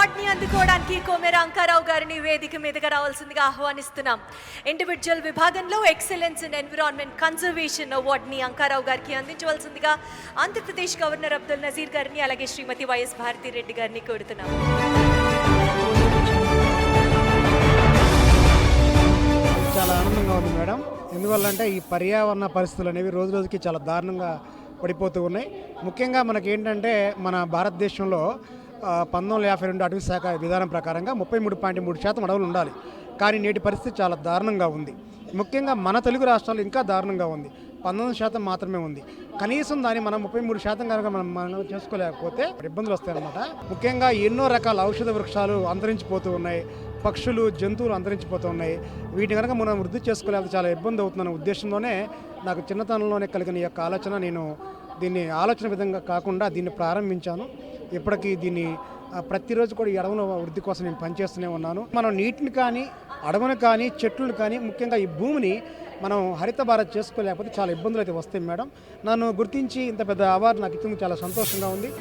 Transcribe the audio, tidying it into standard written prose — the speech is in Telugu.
అవార్డుని అందుకోవడానికి కొమెర అంకారావు గారిని వేదిక మీదగా రావాల్సిందిగా ఆహ్వానిస్తున్నాం. ఇండివిజువల్ విభాగంలో ఎక్సలెన్స్ ఇన్ ఎన్విరాన్మెంట్ కన్జర్వేషన్ అవార్డుని అంకారావు గారికి అందించవలసిందిగా ఆంధ్రప్రదేశ్ గవర్నర్ అబ్దుల్ నజీర్ గారిని అలాగే శ్రీమతి వైఎస్ భారతిరెడ్డి గారిని కోరుతున్నాం. చాలా ఆనందంగా ఉంది మేడం. ఎందువల్లంటే ఈ పర్యావరణ పరిస్థితులు అనేవి రోజు రోజుకి చాలా దారుణంగా పడిపోతూ ఉన్నాయి. ముఖ్యంగా మనకి ఏంటంటే మన భారతదేశంలో 1952 అటవీ శాఖ విధానం ప్రకారంగా 33.3% అడవులు ఉండాలి. కానీ నేటి పరిస్థితి చాలా దారుణంగా ఉంది. ముఖ్యంగా మన తెలుగు రాష్ట్రాలు ఇంకా దారుణంగా ఉంది. 19% మాత్రమే ఉంది. కనీసం దాన్ని మనం 33% కనుక మనం చేసుకోలేకపోతే ఇబ్బందులు వస్తాయన్నమాట. ముఖ్యంగా ఎన్నో రకాల ఔషధ వృక్షాలు అంతరించిపోతూ ఉన్నాయి. పక్షులు జంతువులు అంతరించిపోతూ ఉన్నాయి. వీటిని కనుక మనం వృద్ధి చేసుకోలేకపోతే చాలా ఇబ్బంది అవుతుందన్న ఉద్దేశంతోనే నాకు చిన్నతనంలోనే కలిగిన ఈ యొక్క ఆలోచన. నేను దీన్ని ఆలోచన విధంగా కాకుండా దీన్ని ప్రారంభించాను. ఇప్పటికీ దీన్ని ప్రతిరోజు కూడా ఈ అడవుల వృద్ధి కోసం నేను పనిచేస్తూనే ఉన్నాను. మనం నీటిని కానీ అడవును కానీ చెట్లను కానీ ముఖ్యంగా ఈ భూమిని మనం హరిత భారత్ చేసుకోలేకపోతే చాలా ఇబ్బందులు అయితే వస్తాయి మేడం. నన్ను గుర్తించి ఇంత పెద్ద అవార్డు నాకు ఇచ్చింది చాలా సంతోషంగా ఉంది.